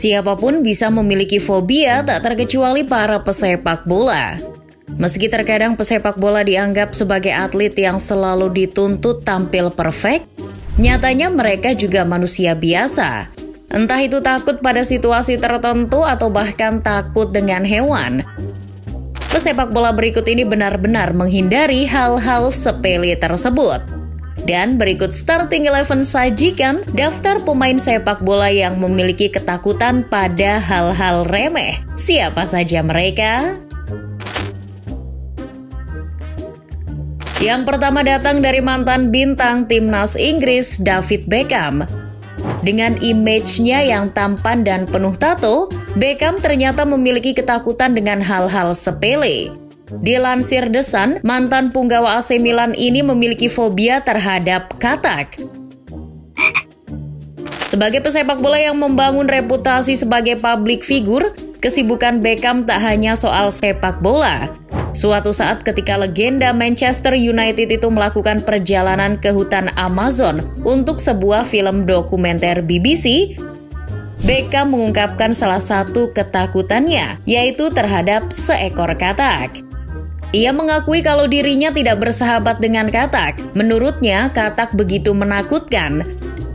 Siapapun bisa memiliki fobia, tak terkecuali para pesepak bola. Meski terkadang pesepak bola dianggap sebagai atlet yang selalu dituntut tampil perfect, nyatanya mereka juga manusia biasa. Entah itu takut pada situasi tertentu atau bahkan takut dengan hewan. Pesepak bola berikut ini benar-benar menghindari hal-hal sepele tersebut. Dan berikut Starting 11 sajikan daftar pemain sepak bola yang memiliki ketakutan pada hal-hal remeh. Siapa saja mereka? Yang pertama datang dari mantan bintang timnas Inggris, David Beckham. Dengan image-nya yang tampan dan penuh tato, Beckham ternyata memiliki ketakutan dengan hal-hal sepele. Dilansir The Sun, mantan punggawa AC Milan ini memiliki fobia terhadap katak. Sebagai pesepak bola yang membangun reputasi sebagai public figure, kesibukan Beckham tak hanya soal sepak bola. Suatu saat ketika legenda Manchester United itu melakukan perjalanan ke hutan Amazon untuk sebuah film dokumenter BBC, Beckham mengungkapkan salah satu ketakutannya, yaitu terhadap seekor katak. Ia mengakui kalau dirinya tidak bersahabat dengan katak. Menurutnya, katak begitu menakutkan.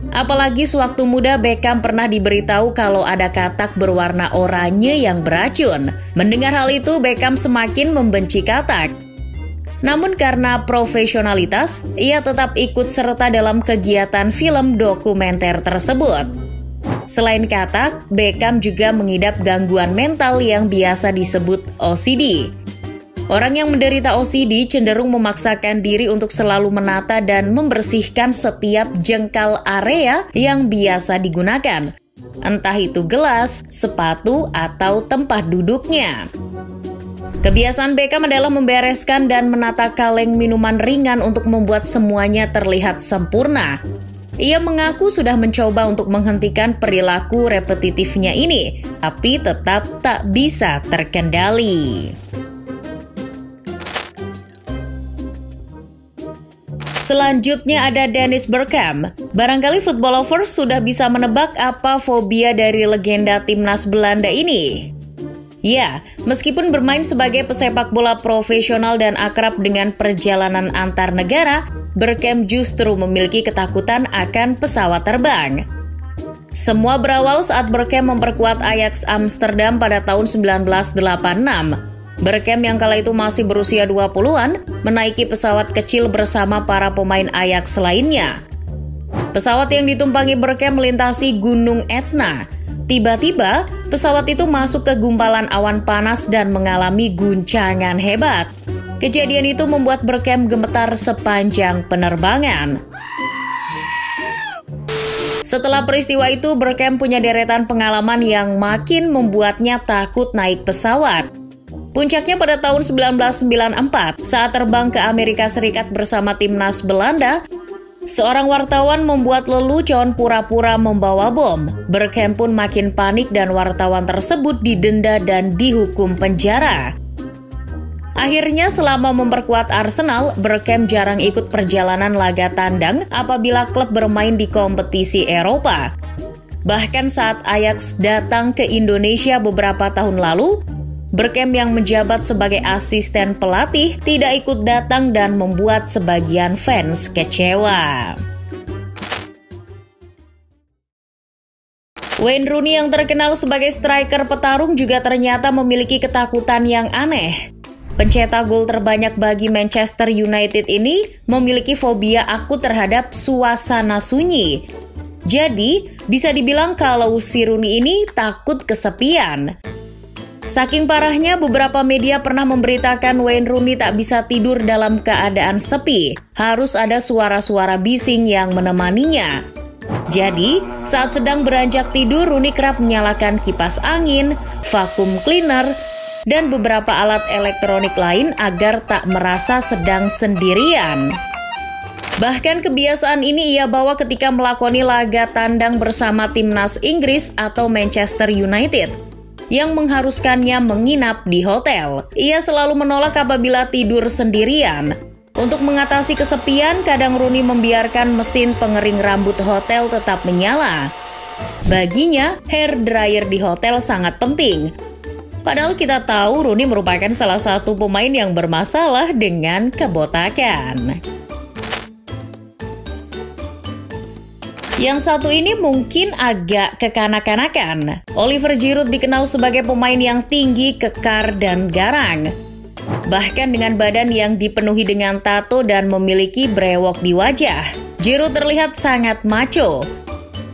Apalagi sewaktu muda Beckham pernah diberitahu kalau ada katak berwarna oranye yang beracun. Mendengar hal itu, Beckham semakin membenci katak. Namun karena profesionalitas, ia tetap ikut serta dalam kegiatan film dokumenter tersebut. Selain katak, Beckham juga mengidap gangguan mental yang biasa disebut OCD. Orang yang menderita OCD cenderung memaksakan diri untuk selalu menata dan membersihkan setiap jengkal area yang biasa digunakan. Entah itu gelas, sepatu, atau tempat duduknya. Kebiasaan Beckham adalah membereskan dan menata kaleng minuman ringan untuk membuat semuanya terlihat sempurna. Ia mengaku sudah mencoba untuk menghentikan perilaku repetitifnya ini, tapi tetap tak bisa terkendali. Selanjutnya ada Dennis Bergkamp. Barangkali football lovers sudah bisa menebak apa fobia dari legenda timnas Belanda ini. Ya, meskipun bermain sebagai pesepak bola profesional dan akrab dengan perjalanan antar negara, Bergkamp justru memiliki ketakutan akan pesawat terbang. Semua berawal saat Bergkamp memperkuat Ajax Amsterdam pada tahun 1986. Bergkamp yang kala itu masih berusia 20-an, menaiki pesawat kecil bersama para pemain Ajax lainnya. Pesawat yang ditumpangi Bergkamp melintasi Gunung Etna. Tiba-tiba, pesawat itu masuk ke gumpalan awan panas dan mengalami guncangan hebat. Kejadian itu membuat Bergkamp gemetar sepanjang penerbangan. Setelah peristiwa itu, Bergkamp punya deretan pengalaman yang makin membuatnya takut naik pesawat. Puncaknya pada tahun 1994, saat terbang ke Amerika Serikat bersama timnas Belanda, seorang wartawan membuat lelucon pura-pura membawa bom. Bergkamp pun makin panik dan wartawan tersebut didenda dan dihukum penjara. Akhirnya selama memperkuat Arsenal, Bergkamp jarang ikut perjalanan laga tandang apabila klub bermain di kompetisi Eropa. Bahkan saat Ajax datang ke Indonesia beberapa tahun lalu, Bergkamp yang menjabat sebagai asisten pelatih tidak ikut datang dan membuat sebagian fans kecewa. Wayne Rooney yang terkenal sebagai striker petarung juga ternyata memiliki ketakutan yang aneh. Pencetak gol terbanyak bagi Manchester United ini memiliki fobia akut terhadap suasana sunyi. Jadi, bisa dibilang kalau si Rooney ini takut kesepian. Saking parahnya, beberapa media pernah memberitakan Wayne Rooney tak bisa tidur dalam keadaan sepi. Harus ada suara-suara bising yang menemaninya. Jadi, saat sedang beranjak tidur, Rooney kerap menyalakan kipas angin, vacuum cleaner, dan beberapa alat elektronik lain agar tak merasa sedang sendirian. Bahkan kebiasaan ini ia bawa ketika melakoni laga tandang bersama timnas Inggris atau Manchester United, yang mengharuskannya menginap di hotel. Ia selalu menolak apabila tidur sendirian. Untuk mengatasi kesepian, kadang Rooney membiarkan mesin pengering rambut hotel tetap menyala. Baginya, hair dryer di hotel sangat penting. Padahal kita tahu Rooney merupakan salah satu pemain yang bermasalah dengan kebotakan. Yang satu ini mungkin agak kekanak-kanakan. Oliver Giroud dikenal sebagai pemain yang tinggi, kekar, dan garang. Bahkan dengan badan yang dipenuhi dengan tato dan memiliki brewok di wajah, Giroud terlihat sangat macho.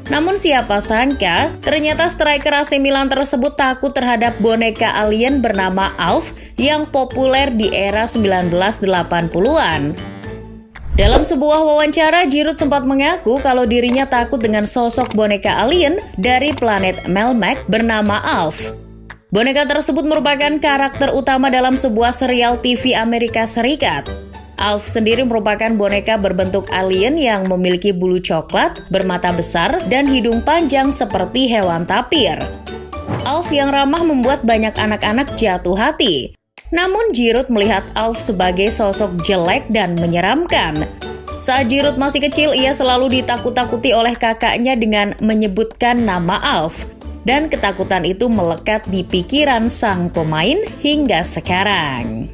Namun siapa sangka, ternyata striker AC Milan tersebut takut terhadap boneka alien bernama Alf yang populer di era 1980-an. Dalam sebuah wawancara, Giroud sempat mengaku kalau dirinya takut dengan sosok boneka alien dari planet Melmac bernama Alf. Boneka tersebut merupakan karakter utama dalam sebuah serial TV Amerika Serikat. Alf sendiri merupakan boneka berbentuk alien yang memiliki bulu coklat, bermata besar, dan hidung panjang seperti hewan tapir. Alf yang ramah membuat banyak anak-anak jatuh hati. Namun Giroud melihat Alf sebagai sosok jelek dan menyeramkan. Saat Giroud masih kecil, ia selalu ditakut-takuti oleh kakaknya dengan menyebutkan nama Alf. Dan ketakutan itu melekat di pikiran sang pemain hingga sekarang.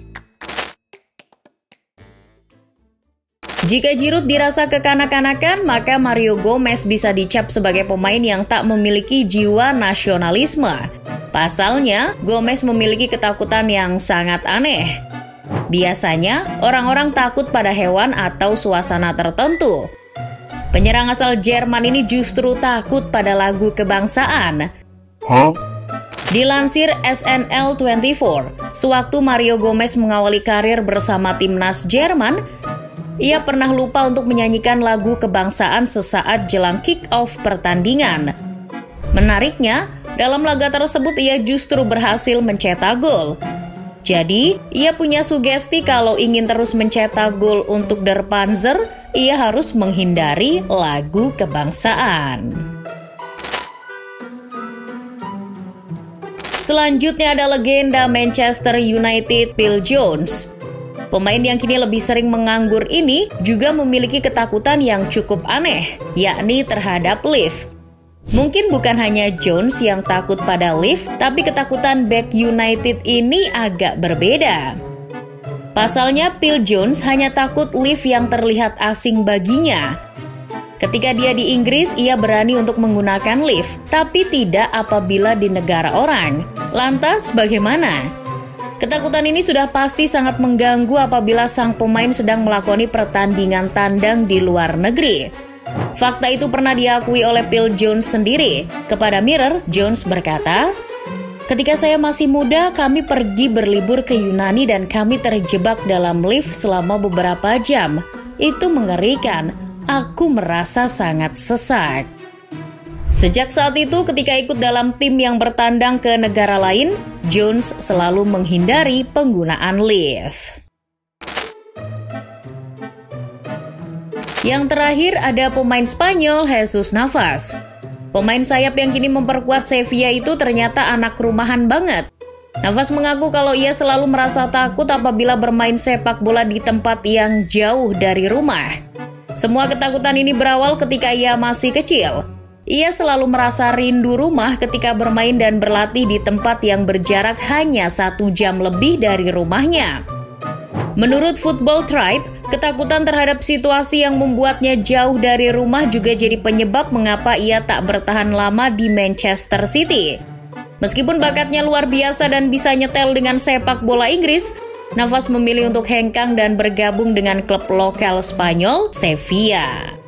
Jika Giroud dirasa kekanak-kanakan, maka Mario Gomez bisa dicap sebagai pemain yang tak memiliki jiwa nasionalisme. Pasalnya, Gomez memiliki ketakutan yang sangat aneh. Biasanya, orang-orang takut pada hewan atau suasana tertentu. Penyerang asal Jerman ini justru takut pada lagu kebangsaan. Dilansir SNL24, sewaktu Mario Gomez mengawali karir bersama timnas Jerman, ia pernah lupa untuk menyanyikan lagu kebangsaan sesaat jelang kick-off pertandingan. Menariknya, dalam laga tersebut ia justru berhasil mencetak gol. Jadi, ia punya sugesti kalau ingin terus mencetak gol untuk Der Panzer, ia harus menghindari lagu kebangsaan. Selanjutnya ada legenda Manchester United Phil Jones. Pemain yang kini lebih sering menganggur ini juga memiliki ketakutan yang cukup aneh, yakni terhadap lift. Mungkin bukan hanya Jones yang takut pada lift, tapi ketakutan bek United ini agak berbeda. Pasalnya, Phil Jones hanya takut lift yang terlihat asing baginya. Ketika dia di Inggris, ia berani untuk menggunakan lift, tapi tidak apabila di negara orang. Lantas, bagaimana? Ketakutan ini sudah pasti sangat mengganggu apabila sang pemain sedang melakoni pertandingan tandang di luar negeri. Fakta itu pernah diakui oleh Phil Jones sendiri. Kepada Mirror, Jones berkata, "Ketika saya masih muda, kami pergi berlibur ke Yunani dan kami terjebak dalam lift selama beberapa jam. Itu mengerikan. Aku merasa sangat sesak." Sejak saat itu, ketika ikut dalam tim yang bertandang ke negara lain, Jones selalu menghindari penggunaan lift. Yang terakhir ada pemain Spanyol Jesus Navas. Pemain sayap yang kini memperkuat Sevilla itu ternyata anak rumahan banget. Navas mengaku kalau ia selalu merasa takut apabila bermain sepak bola di tempat yang jauh dari rumah. Semua ketakutan ini berawal ketika ia masih kecil. Ia selalu merasa rindu rumah ketika bermain dan berlatih di tempat yang berjarak hanya 1 jam lebih dari rumahnya. Menurut Football Tribe, ketakutan terhadap situasi yang membuatnya jauh dari rumah juga jadi penyebab mengapa ia tak bertahan lama di Manchester City. Meskipun bakatnya luar biasa dan bisa nyetel dengan sepak bola Inggris, Navas memilih untuk hengkang dan bergabung dengan klub lokal Spanyol, Sevilla.